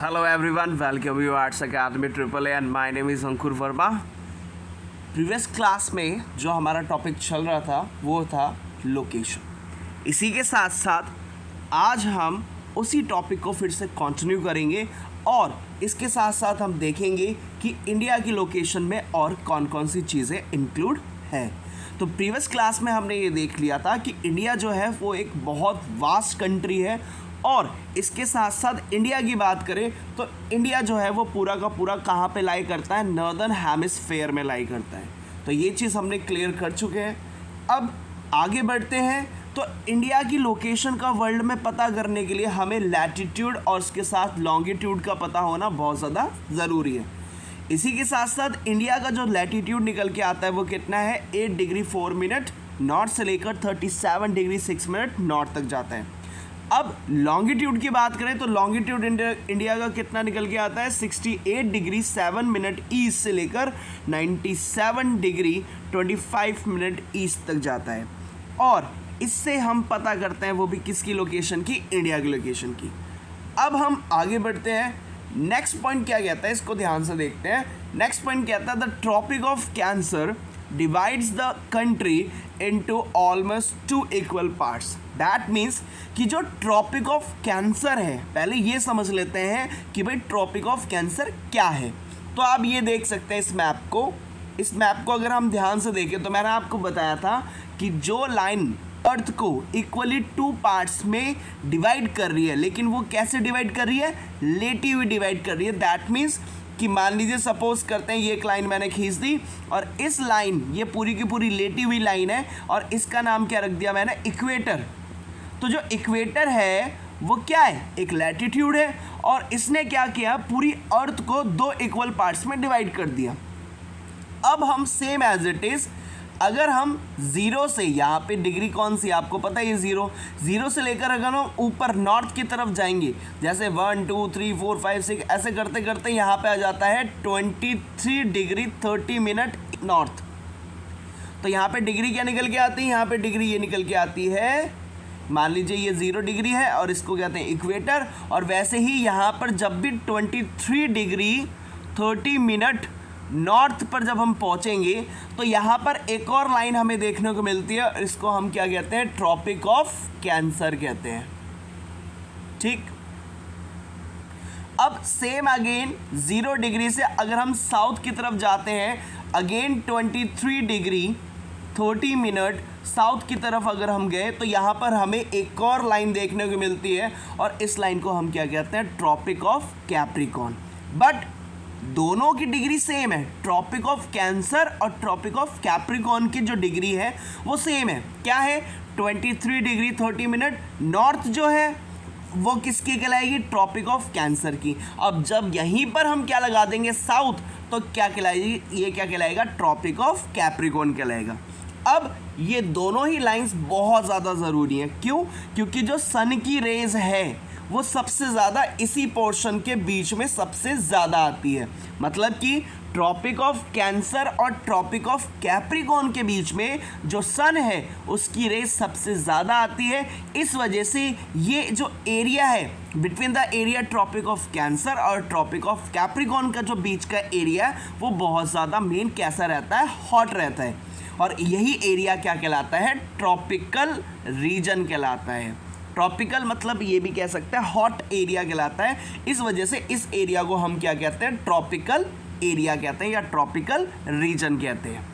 Hello everyone, welcome you Arts Academy AAA and my name is Ankur Verma. Previous class में जो हमारा topic चल रहा था वो था लोकेशन। इसी के साथ साथ आज हम उसी टॉपिक को फिर से कंटिन्यू करेंगे और इसके साथ साथ हम देखेंगे कि इंडिया की लोकेशन में और कौन कौन सी चीज़ें इंक्लूड हैं। तो प्रीवियस क्लास में हमने ये देख लिया था कि इंडिया जो है वो एक बहुत वास्ट कंट्री है और इसके साथ साथ इंडिया की बात करें तो इंडिया जो है वो पूरा का पूरा कहाँ पे लाई करता है, नॉर्दर्न हेमिस्फेयर में लाई करता है। तो ये चीज़ हमने क्लियर कर चुके हैं। अब आगे बढ़ते हैं। तो इंडिया की लोकेशन का वर्ल्ड में पता करने के लिए हमें लैटिट्यूड और उसके साथ लॉन्गिट्यूड का पता होना बहुत ज़्यादा ज़रूरी है। इसी के साथ साथ इंडिया का जो लैटिट्यूड निकल के आता है वो कितना है, 8 डिग्री 4 मिनट नॉर्थ से लेकर 37 डिग्री 6 मिनट नॉर्थ तक जाता है। अब लॉन्गिट्यूड की बात करें तो लॉन्गिट्यूड इंडिया का कितना निकल के आता है, 68 डिग्री 7 मिनट ईस्ट से लेकर 97 डिग्री 25 मिनट ईस्ट तक जाता है। और इससे हम पता करते हैं वो भी किसकी लोकेशन की, इंडिया की लोकेशन की। अब हम आगे बढ़ते हैं। नेक्स्ट पॉइंट क्या कहता है, इसको ध्यान से देखते हैं। नेक्स्ट पॉइंट कहता है the Tropic of Cancer divides the country into almost 2 equal parts. That means कि जो ट्रॉपिक ऑफ कैंसर है, पहले ये समझ लेते हैं कि भाई ट्रॉपिक ऑफ कैंसर क्या है। तो आप ये देख सकते हैं इस मैप को। इस मैप को अगर हम ध्यान से देखें तो मैंने आपको बताया था कि जो लाइन अर्थ को इक्वली 2 पार्ट्स में डिवाइड कर रही है, लेकिन वो कैसे डिवाइड कर रही है, लेटी हुई डिवाइड कर रही है। दैट मीन्स कि मान लीजिए सपोज करते हैं ये एक लाइन मैंने खींच दी और इस लाइन, ये पूरी की पूरी लेटी हुई लाइन है और इसका नाम क्या रख दिया मैंने, इक्वेटर। तो जो इक्वेटर है वो क्या है, एक लैटिट्यूड है और इसने क्या किया, पूरी अर्थ को 2 इक्वल पार्ट्स में डिवाइड कर दिया। अब हम सेम एज इट इज अगर हम 0 से, यहाँ पे डिग्री कौन सी आपको पता है, ये 0 से लेकर अगर हम ऊपर नॉर्थ की तरफ जाएंगे, जैसे 1 2 3 4 5 6 ऐसे करते करते यहाँ पे आ जाता है 23 डिग्री 30 मिनट नॉर्थ। तो यहाँ पे डिग्री क्या निकल के आती है, यहाँ पे डिग्री ये निकल के आती है, मान लीजिए ये 0 डिग्री है और इसको कहते हैं इक्वेटर। और वैसे ही यहाँ पर जब भी 23 डिग्री 30 मिनट नॉर्थ पर जब हम पहुँचेंगे तो यहाँ पर एक और लाइन हमें देखने को मिलती है, इसको हम क्या कहते हैं, ट्रॉपिक ऑफ कैंसर कहते हैं। ठीक। अब सेम अगेन 0 डिग्री से अगर हम साउथ की तरफ जाते हैं, अगेन 23 डिग्री 30 मिनट साउथ की तरफ अगर हम गए तो यहाँ पर हमें एक और लाइन देखने को मिलती है और इस लाइन को हम क्या कहते हैं, ट्रॉपिक ऑफ कैप्रिकॉर्न। बट दोनों की डिग्री सेम है, ट्रॉपिक ऑफ कैंसर और ट्रॉपिक ऑफ कैप्रिकॉर्न की जो डिग्री है वो सेम है। क्या है, 23 डिग्री 30 मिनट नॉर्थ जो है वो किसकी कहलाएगी, ट्रॉपिक ऑफ कैंसर की। अब जब यहीं पर हम क्या लगा देंगे, साउथ, तो क्या कहलाएगी, ये क्या कहलाएगा, ट्रॉपिक ऑफ कैप्रिकॉर्न कहलाएगा। अब ये दोनों ही लाइंस बहुत ज़्यादा ज़रूरी हैं। क्यों, क्योंकि जो सन की रेज है वो सबसे ज़्यादा इसी पोर्शन के बीच में सबसे ज़्यादा आती है। मतलब कि ट्रॉपिक ऑफ कैंसर और ट्रॉपिक ऑफ कैप्रिकॉर्न के बीच में जो सन है उसकी रेज सबसे ज़्यादा आती है। इस वजह से ये जो एरिया है between the area Tropic of Cancer और ट्रॉपिक ऑफ कैप्रिकॉर्न का जो बीच का एरिया है वो बहुत ज़्यादा मेन कैसा रहता है, हॉट रहता है। और यही एरिया क्या कहलाता है, ट्रॉपिकल रीजन कहलाता है। ट्रॉपिकल मतलब ये भी कह सकते हैं हॉट एरिया कहलाता है। इस वजह से इस एरिया को हम क्या कहते हैं, ट्रॉपिकल एरिया कहते हैं या ट्रॉपिकल रीजन कहते हैं।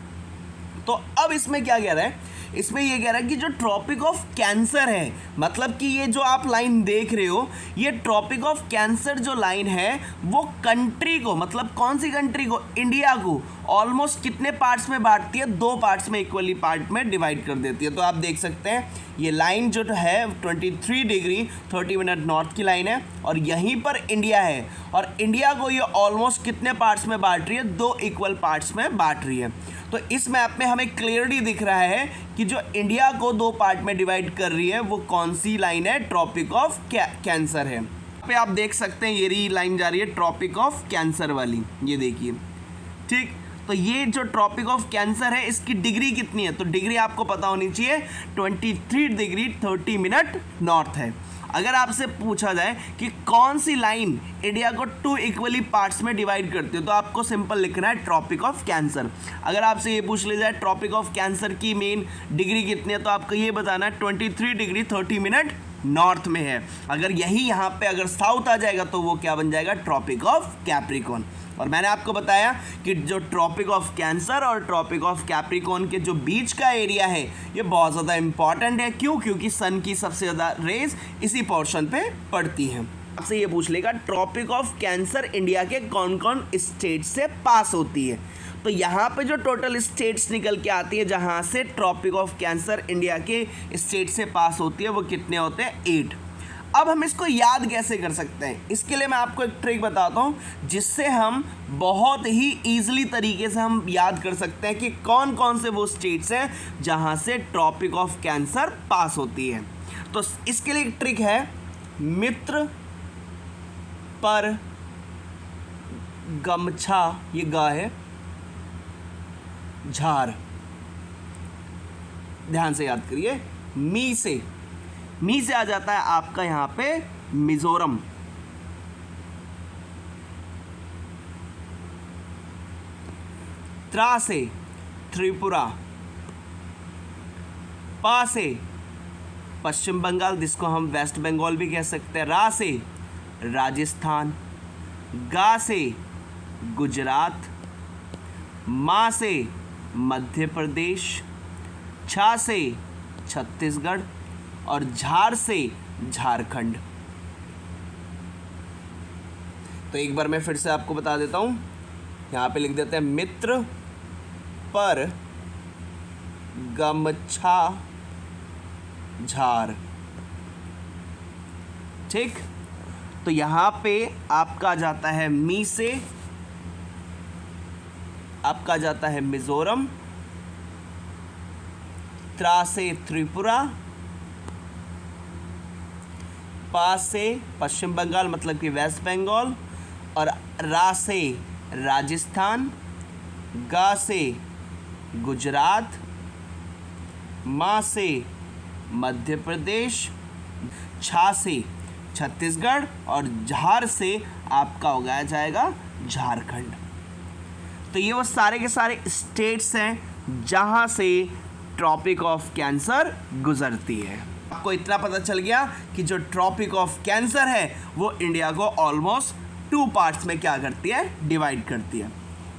तो अब इसमें क्या कह रहा है, इसमें ये कह रहा है कि जो ट्रॉपिक ऑफ कैंसर है, मतलब कि ये जो आप लाइन देख रहे हो, ये ट्रॉपिक ऑफ कैंसर जो लाइन है वो कंट्री को, मतलब कौन सी कंट्री को, इंडिया को ऑलमोस्ट कितने पार्ट्स में बांटती है, 2 पार्ट्स में इक्वली पार्ट में डिवाइड कर देती है। तो आप देख सकते हैं ये लाइन जो है 23 डिग्री 30 मिनट नॉर्थ की लाइन है और यहीं पर इंडिया है और इंडिया को ये ऑलमोस्ट कितने पार्ट्स में बांट रही है, 2 इक्वल पार्ट्स में बांट रही है। तो इस मैप में हमें क्लियरली दिख रहा है कि जो इंडिया को 2 पार्ट में डिवाइड कर रही है वो कौन सी लाइन है, ट्रॉपिक ऑफ कैंसर है। यहाँ पे आप देख सकते हैं ये रही लाइन जा रही है ट्रॉपिक ऑफ कैंसर वाली, ये देखिए। ठीक। तो ये जो ट्रॉपिक ऑफ कैंसर है इसकी डिग्री कितनी है, तो डिग्री आपको पता होनी चाहिए, 23 डिग्री 30 मिनट नॉर्थ है। अगर आपसे पूछा जाए कि कौन सी लाइन इंडिया को 2 इक्वली पार्ट्स में डिवाइड करती है, तो आपको सिंपल लिखना है ट्रॉपिक ऑफ कैंसर। अगर आपसे ये पूछ लिया जाए ट्रॉपिक ऑफ कैंसर की मेन डिग्री कितनी है, तो आपको ये बताना है 23 डिग्री 30 मिनट नॉर्थ में है। अगर यही यहाँ पे अगर साउथ आ जाएगा तो वो क्या बन जाएगा, ट्रॉपिक ऑफ कैप्रिकॉर्न। और मैंने आपको बताया कि जो ट्रॉपिक ऑफ कैंसर और ट्रॉपिक ऑफ कैप्रिकॉर्न के जो बीच का एरिया है ये बहुत ज़्यादा इंपॉर्टेंट है। क्यों? क्योंकि सन की सबसे ज़्यादा रेज इसी पोर्शन पे पड़ती हैं। आपसे ये पूछ लेगा ट्रॉपिक ऑफ कैंसर इंडिया के कौन कौन स्टेट से पास होती है, तो यहाँ पे जो टोटल स्टेट्स निकल के आती है जहाँ से ट्रॉपिक ऑफ कैंसर इंडिया के स्टेट से पास होती है वो कितने होते हैं, 8। अब हम इसको याद कैसे कर सकते हैं, इसके लिए मैं आपको एक ट्रिक बताता हूँ जिससे हम बहुत ही ईजिली तरीके से हम याद कर सकते हैं कि कौन कौन से वो स्टेट्स हैं जहाँ से ट्रॉपिक ऑफ कैंसर पास होती है। तो इसके लिए एक ट्रिक है, मित्र पर गमछा, ये गा है, झार, ध्यान से याद करिए। मी से आ जाता है आपका यहां पे मिजोरम, त्रा से त्रिपुरा, पा से पश्चिम बंगाल जिसको हम वेस्ट बंगाल भी कह सकते हैं, रा से राजस्थान, गा से गुजरात, मा से मध्य प्रदेश, छा से छत्तीसगढ़ और झार से झारखंड। तो एक बार मैं फिर से आपको बता देता हूं, यहां पे लिख देते हैं मित्र पर गमछा झार, ठीक। तो यहां पे आपका जाता है मी से, आपका जाता है मिजोरम, त्रा से त्रिपुरा, पा से पश्चिम बंगाल मतलब कि वेस्ट बंगाल, और रा से राजस्थान, गा से गुजरात, मा से मध्य प्रदेश, छा से छत्तीसगढ़ और झार से आपका उगाया जाएगा झारखंड। तो ये वो सारे के सारे स्टेट्स हैं जहाँ से ट्रॉपिक ऑफ कैंसर गुजरती है। आपको इतना पता चल गया कि जो ट्रॉपिक ऑफ कैंसर है वो इंडिया को ऑलमोस्ट 2 पार्ट्स में क्या करती है, डिवाइड करती है।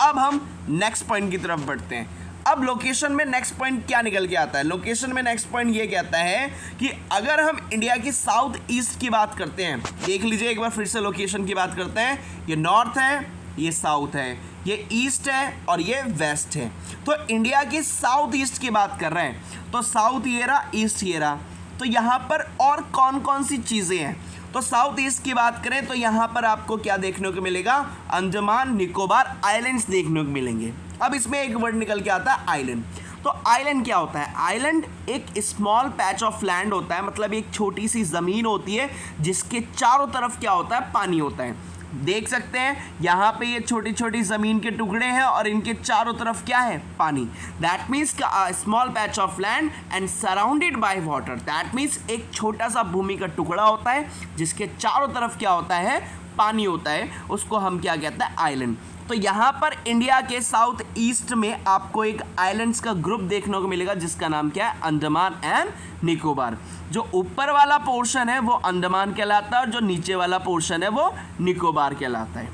अब हम नेक्स्ट पॉइंट की तरफ बढ़ते हैं। अब लोकेशन में नेक्स्ट पॉइंट क्या निकल के आता है, लोकेशन में नेक्स्ट पॉइंट ये कहता है कि अगर हम इंडिया की साउथ ईस्ट की बात करते हैं, देख लीजिए एक बार फिर से लोकेशन की बात करते हैं, ये नॉर्थ है, ये साउथ है, ये ईस्ट है और ये वेस्ट है। तो इंडिया की साउथ ईस्ट की बात कर रहे हैं, तो साउथ ये रहा, ईस्ट ये रहा। तो यहाँ पर और कौन कौन सी चीज़ें हैं, तो साउथ ईस्ट की बात करें तो यहाँ पर आपको क्या देखने को मिलेगा, अंडमान निकोबार आइलैंड्स देखने को मिलेंगे। अब इसमें एक वर्ड निकल के आता है आइलैंड। तो आइलैंड क्या होता है, आइलैंड एक स्मॉल पैच ऑफ लैंड होता है, मतलब एक छोटी सी ज़मीन होती है जिसके चारों तरफ क्या होता है, पानी होता है। देख सकते हैं यहाँ पे ये छोटी छोटी ज़मीन के टुकड़े हैं और इनके चारों तरफ क्या है, पानी। That means small patch of land and surrounded by water. That means एक छोटा सा भूमि का टुकड़ा होता है जिसके चारों तरफ क्या होता है, पानी होता है, उसको हम क्या कहते हैं, आइलैंड। तो यहाँ पर इंडिया के साउथ ईस्ट में आपको एक आइलैंड्स का ग्रुप देखने को मिलेगा जिसका नाम क्या है, अंडमान एंड निकोबार। जो ऊपर वाला पोर्शन है वो अंडमान कहलाता है और जो नीचे वाला पोर्शन है वो निकोबार कहलाता है,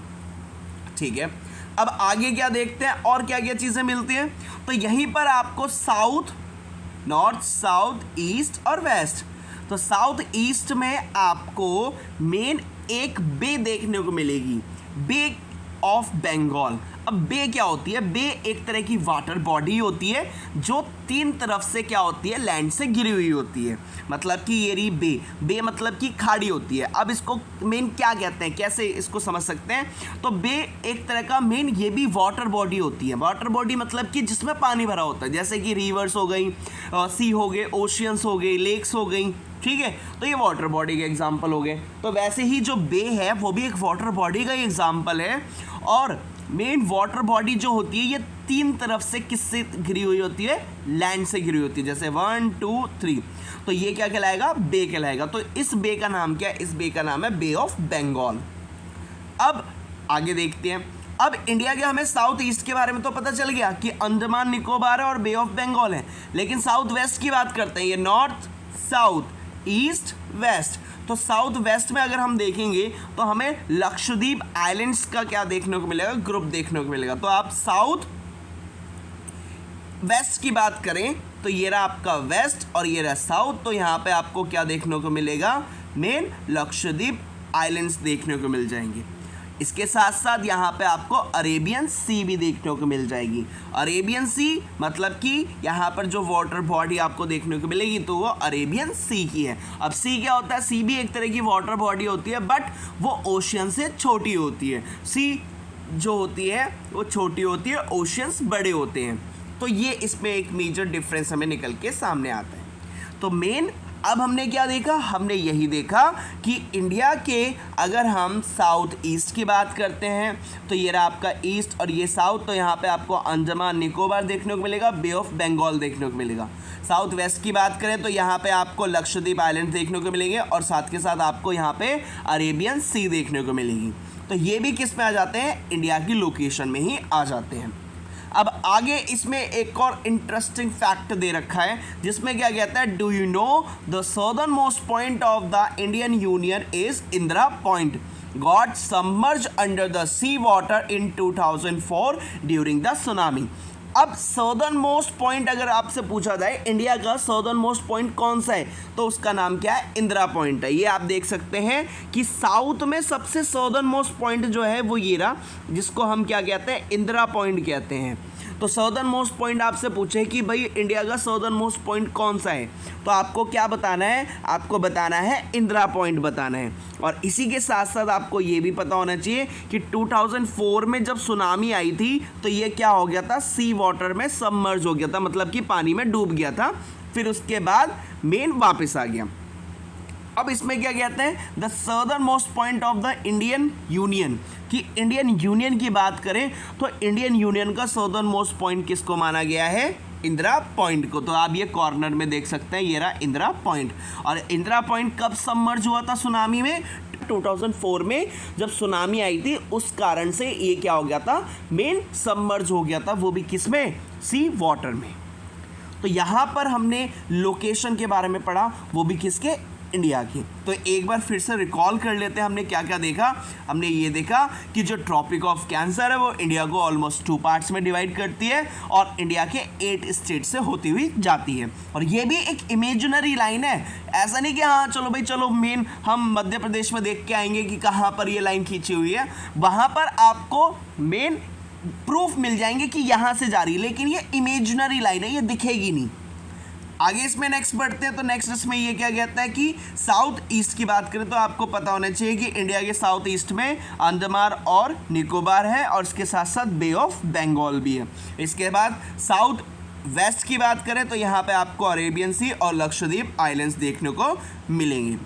ठीक है। अब आगे क्या देखते हैं और क्या क्या चीज़ें मिलती हैं, तो यहीं पर आपको साउथ, नॉर्थ, साउथ, ईस्ट और वेस्ट। तो साउथ ईस्ट में आपको मेन एक बे देखने को मिलेगी, बे ऑफ बंगाल। अब बे क्या होती है, बे एक तरह की वाटर बॉडी होती है जो 3 तरफ से क्या होती है, लैंड से घिरी हुई होती है। मतलब कि ये रही बे, बे मतलब कि खाड़ी होती है। अब इसको मेन क्या कहते हैं, कैसे इसको समझ सकते हैं, तो बे एक तरह का मेन ये भी वाटर बॉडी होती है। वाटर बॉडी मतलब कि जिसमें पानी भरा होता है, जैसे कि रिवर्स हो गई, सी हो गए, ओशियंस हो गई, लेक्स हो गई, ठीक है। तो ये वाटर बॉडी के एग्जाम्पल हो गए। तो वैसे ही जो बे है वो भी एक वाटर बॉडी का ही एग्जाम्पल है। और मेन वाटर बॉडी जो होती है ये तीन तरफ से किससे घिरी हुई होती है, लैंड से घिरी होती है, जैसे 1 2 3, तो ये क्या कहलाएगा, बे कहलाएगा। तो इस बे का नाम क्या है, इस बे का नाम है बे ऑफ बंगाल। अब आगे देखते हैं। अब इंडिया के हमें साउथ ईस्ट के बारे में तो पता चल गया कि अंडमान निकोबार है और बे ऑफ बंगाल है, लेकिन साउथ वेस्ट की बात करते हैं। ये नॉर्थ साउथ ईस्ट वेस्ट, तो साउथ वेस्ट में अगर हम देखेंगे तो हमें लक्षद्वीप आइलैंड्स का क्या देखने को मिलेगा, ग्रुप देखने को मिलेगा। तो आप साउथ वेस्ट की बात करें तो ये रहा आपका वेस्ट और ये रहा साउथ, तो यहाँ पे आपको क्या देखने को मिलेगा, मेन लक्षद्वीप आइलैंड्स देखने को मिल जाएंगे। इसके साथ साथ यहाँ पे आपको अरेबियन सी भी देखने को मिल जाएगी। अरेबियन सी मतलब कि यहाँ पर जो वाटर बॉडी आपको देखने को मिलेगी तो वो अरेबियन सी की है। अब सी क्या होता है, सी भी एक तरह की वाटर बॉडी होती है, बट वो ओशियन से छोटी होती है। सी जो होती है वो छोटी होती है, ओशियंस बड़े होते हैं। तो ये इसमें एक मेजर डिफरेंस हमें निकल के सामने आता है। तो मेन अब हमने क्या देखा, हमने यही देखा कि इंडिया के अगर हम साउथ ईस्ट की बात करते हैं तो ये रहा आपका ईस्ट और ये साउथ, तो यहाँ पे आपको अंडमान निकोबार देखने को मिलेगा, बे ऑफ बंगाल देखने को मिलेगा। साउथ वेस्ट की बात करें तो यहाँ पे आपको लक्षद्वीप आइलैंड देखने को मिलेंगे और साथ के साथ आपको यहाँ पे अरेबियन सी देखने को मिलेगी। तो ये भी किस में आ जाते हैं, इंडिया की लोकेशन में ही आ जाते हैं। अब आगे इसमें एक और इंटरेस्टिंग फैक्ट दे रखा है जिसमें क्या कहता है, do you know the southern most point of the Indian Union is Indira Point got submerge under the sea water in 2004 during the tsunami. अब सदर्न मोस्ट पॉइंट अगर आपसे पूछा जाए इंडिया का सदर्न मोस्ट पॉइंट कौन सा है, तो उसका नाम क्या है, इंदिरा पॉइंट है। ये आप देख सकते हैं कि साउथ में सबसे सदर्न मोस्ट पॉइंट जो है वो ये रहा, जिसको हम क्या कहते हैं, इंदिरा पॉइंट कहते हैं। तो सदर्न मोस्ट पॉइंट आपसे पूछे कि भाई इंडिया का सदर्न मोस्ट पॉइंट कौन सा है, तो आपको क्या बताना है, आपको बताना है इंदिरा पॉइंट बताना है। और इसी के साथ साथ आपको ये भी पता होना चाहिए कि 2004 में जब सुनामी आई थी तो ये क्या हो गया था, सी वाटर में सबमर्ज हो गया था, मतलब कि पानी में डूब गया था, फिर उसके बाद मेन वापस आ गया। अब इसमें क्या कहते हैं, the southern most point of the Indian union, कि इंडियन यूनियन की बात करें तो इंडियन यूनियन का सदर्न मोस्ट पॉइंट किसको माना गया है, इंदिरा पॉइंट को। तो आप ये कॉर्नर में देख सकते हैं, ये रहा इंदिरा पॉइंट। और इंदिरा पॉइंट कब सबमर्ज हुआ था सुनामी में, 2004 में जब सुनामी आई थी, उस कारण से ये क्या हो गया था, मेन सबमर्ज हो गया था, वो भी किस में, सी वाटर में। तो यहाँ पर हमने लोकेशन के बारे में पढ़ा, वो भी किसके, इंडिया की। तो एक बार फिर से रिकॉल कर लेते हैं हमने क्या क्या देखा। हमने ये देखा कि जो ट्रॉपिक ऑफ कैंसर है वो इंडिया को ऑलमोस्ट 2 पार्ट्स में डिवाइड करती है और इंडिया के 8 स्टेट से होती हुई जाती है। और ये भी एक इमेजिनरी लाइन है, ऐसा नहीं कि हाँ चलो भाई चलो मेन हम मध्य प्रदेश में देख के आएंगे कि कहाँ पर ये लाइन खींची हुई है, वहाँ पर आपको मेन प्रूफ मिल जाएंगे कि यहाँ से जा रही है, लेकिन ये इमेजिनरी लाइन है, ये दिखेगी नहीं। आगे इसमें नेक्स्ट बढ़ते हैं। तो नेक्स्ट इसमें ये क्या कहता है कि साउथ ईस्ट की बात करें तो आपको पता होना चाहिए कि इंडिया के साउथ ईस्ट में अंडमान और निकोबार है और इसके साथ साथ बे ऑफ बंगाल भी है। इसके बाद साउथ वेस्ट की बात करें तो यहाँ पे आपको अरेबियन सी और लक्षद्वीप आइलैंड्स देखने को मिलेंगे।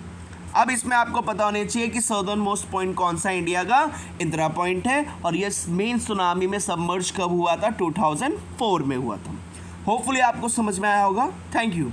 अब इसमें आपको पता होना चाहिए कि सदर्न मोस्ट पॉइंट कौन सा इंडिया का, इंदिरा पॉइंट है, और ये मेन सुनामी में सबमर्ज कब हुआ था, 2004 में हुआ था। होपफुली आपको समझ में आया होगा। Thank you.